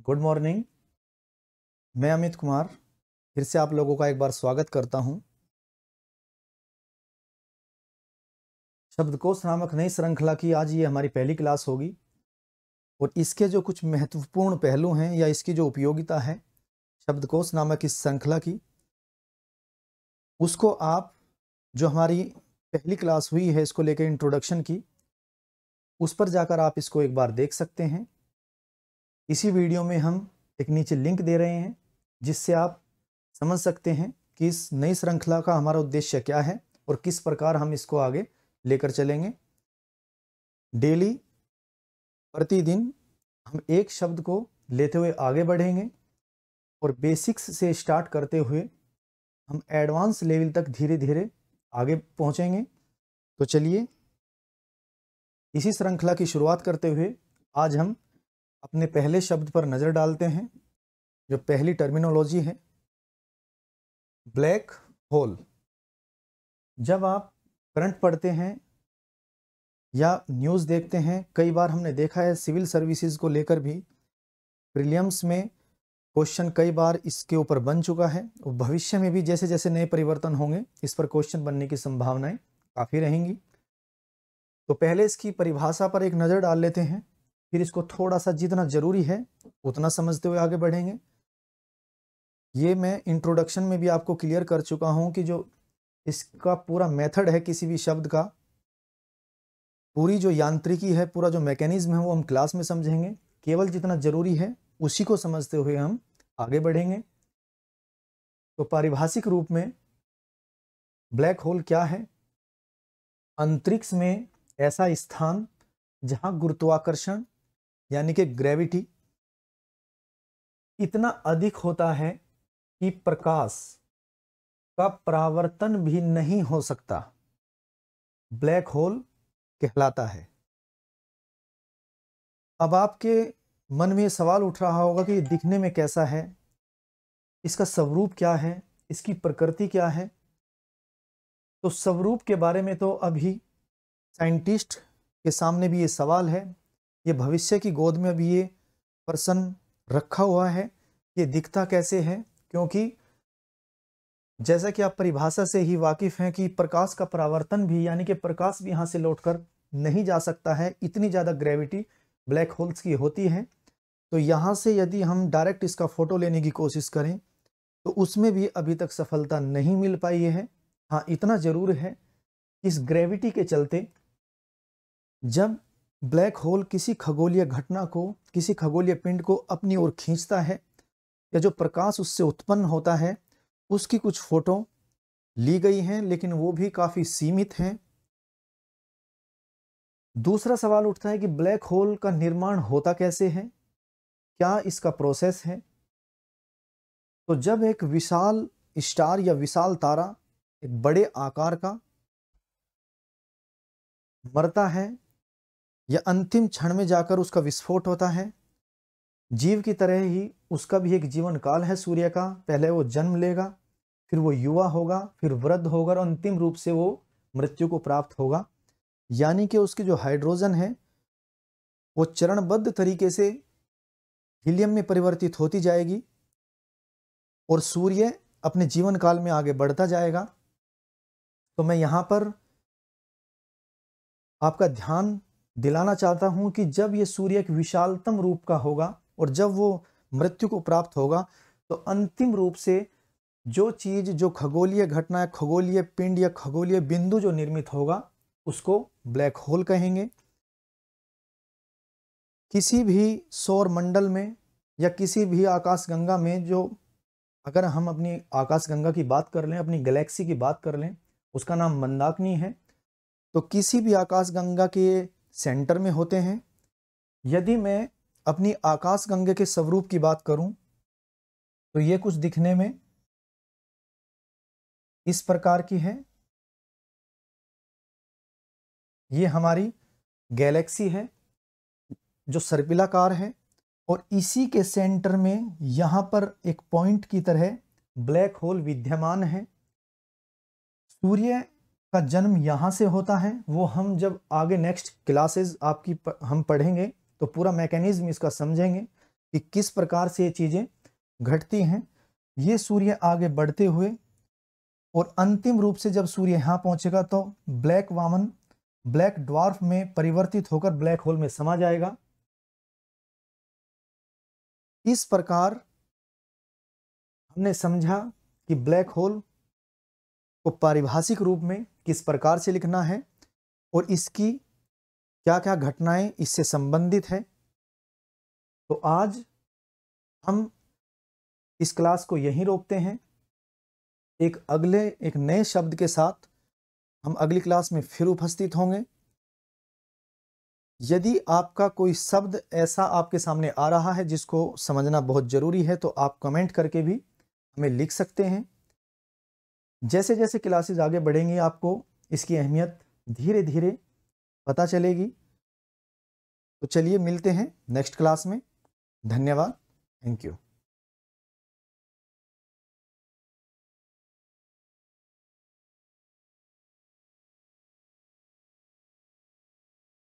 Good morning. मैं अमित कुमार फिर से आप लोगों का एक बार स्वागत करता हूं। शब्दकोश नामक नई श्रृंखला की आज ये हमारी पहली क्लास होगी और इसके जो कुछ महत्वपूर्ण पहलू हैं या इसकी जो उपयोगिता है शब्दकोश नामक इस श्रृंखला की, उसको आप जो हमारी पहली क्लास हुई है इसको लेकर इंट्रोडक्शन की, उस पर जाकर आप इसको एक बार देख सकते हैं। इसी वीडियो में हम एक नीचे लिंक दे रहे हैं जिससे आप समझ सकते हैं कि इस नई श्रृंखला का हमारा उद्देश्य क्या है और किस प्रकार हम इसको आगे लेकर चलेंगे। डेली प्रतिदिन हम एक शब्द को लेते हुए आगे बढ़ेंगे और बेसिक्स से स्टार्ट करते हुए हम एडवांस लेवल तक धीरे धीरे आगे पहुंचेंगे। तो चलिए इसी श्रृंखला की शुरुआत करते हुए आज हम अपने पहले शब्द पर नज़र डालते हैं। जो पहली टर्मिनोलॉजी है ब्लैक होल। जब आप करंट पढ़ते हैं या न्यूज़ देखते हैं, कई बार हमने देखा है सिविल सर्विसेज को लेकर भी प्रीलिम्स में क्वेश्चन कई बार इसके ऊपर बन चुका है और भविष्य में भी जैसे जैसे नए परिवर्तन होंगे इस पर क्वेश्चन बनने की संभावनाएं काफ़ी रहेंगी। तो पहले इसकी परिभाषा पर एक नज़र डाल लेते हैं, फिर इसको थोड़ा सा जितना ज़रूरी है उतना समझते हुए आगे बढ़ेंगे। ये मैं इंट्रोडक्शन में भी आपको क्लियर कर चुका हूँ कि जो इसका पूरा मेथड है किसी भी शब्द का, पूरी जो यांत्रिकी है, पूरा जो मैकेनिज्म है वो हम क्लास में समझेंगे। केवल जितना ज़रूरी है उसी को समझते हुए हम आगे बढ़ेंगे। तो पारिभाषिक रूप में ब्लैक होल क्या है? अंतरिक्ष में ऐसा स्थान जहां गुरुत्वाकर्षण यानी कि ग्रेविटी इतना अधिक होता है कि प्रकाश का परावर्तन भी नहीं हो सकता, ब्लैक होल कहलाता है। अब आपके मन में सवाल उठ रहा होगा कि ये दिखने में कैसा है, इसका स्वरूप क्या है, इसकी प्रकृति क्या है। तो स्वरूप के बारे में तो अभी साइंटिस्ट के सामने भी ये सवाल है, ये भविष्य की गोद में भी ये प्रश्न रखा हुआ है, ये दिखता कैसे है। क्योंकि जैसा कि आप परिभाषा से ही वाकिफ हैं कि प्रकाश का परावर्तन भी यानी कि प्रकाश भी यहाँ से लौटकर नहीं जा सकता है, इतनी ज़्यादा ग्रेविटी ब्लैक होल्स की होती है। तो यहाँ से यदि हम डायरेक्ट इसका फ़ोटो लेने की कोशिश करें तो उसमें भी अभी तक सफलता नहीं मिल पाई है। हाँ, इतना ज़रूर है इस ग्रेविटी के चलते जब ब्लैक होल किसी खगोलीय घटना को, किसी खगोलीय पिंड को अपनी ओर खींचता है या जो प्रकाश उससे उत्पन्न होता है उसकी कुछ फोटो ली गई हैं, लेकिन वो भी काफ़ी सीमित हैं। दूसरा सवाल उठता है कि ब्लैक होल का निर्माण होता कैसे है, क्या इसका प्रोसेस है। तो जब एक विशाल स्टार या विशाल तारा एक बड़े आकार का मरता है या अंतिम क्षण में जाकर उसका विस्फोट होता है, जीव की तरह ही उसका भी एक जीवन काल है सूर्य का। पहले वो जन्म लेगा, फिर वो युवा होगा, फिर वृद्ध होगा और अंतिम रूप से वो मृत्यु को प्राप्त होगा। यानी कि उसकी जो हाइड्रोजन है वो चरणबद्ध तरीके से हीलियम में परिवर्तित होती जाएगी और सूर्य अपने जीवन काल में आगे बढ़ता जाएगा। तो मैं यहाँ पर आपका ध्यान दिलाना चाहता हूँ कि जब ये सूर्य एक विशालतम रूप का होगा और जब वो मृत्यु को प्राप्त होगा तो अंतिम रूप से जो चीज़, जो खगोलीय घटना, खगोलीय पिंड या खगोलीय बिंदु जो निर्मित होगा उसको ब्लैक होल कहेंगे। किसी भी सौर मंडल में या किसी भी आकाशगंगा में, जो अगर हम अपनी आकाशगंगा की बात कर लें, अपनी गैलेक्सी की बात कर लें, उसका नाम मंदाकिनी है। तो किसी भी आकाशगंगा के सेंटर में होते हैं। यदि मैं अपनी आकाशगंगा के स्वरूप की बात करूं तो ये कुछ दिखने में इस प्रकार की है। ये हमारी गैलेक्सी है जो सर्पिलाकार है और इसी के सेंटर में यहाँ पर एक पॉइंट की तरह ब्लैक होल विद्यमान है। सूर्य का जन्म यहाँ से होता है, वो हम जब आगे नेक्स्ट क्लासेस आपकी हम पढ़ेंगे तो पूरा मैकेनिज्म इसका समझेंगे। कि किस प्रकार से ये चीजें घटती हैं। ये सूर्य आगे बढ़ते हुए और अंतिम रूप से जब सूर्य यहां पहुंचेगा तो ब्लैक वामन, ब्लैक ड्वार्फ में परिवर्तित होकर ब्लैक होल में समा जाएगा। इस प्रकार हमने समझा कि ब्लैक होल को पारिभाषिक रूप में किस प्रकार से लिखना है और इसकी क्या क्या घटनाएं इससे संबंधित है। तो आज हम इस क्लास को यहीं रोकते हैं। एक नए शब्द के साथ हम अगली क्लास में फिर उपस्थित होंगे। यदि आपका कोई शब्द ऐसा आपके सामने आ रहा है जिसको समझना बहुत जरूरी है तो आप कमेंट करके भी हमें लिख सकते हैं। जैसे जैसे क्लासेस आगे बढ़ेंगी आपको इसकी अहमियत धीरे धीरे पता चलेगी। तो चलिए मिलते हैं नेक्स्ट क्लास में। धन्यवाद। Thank you.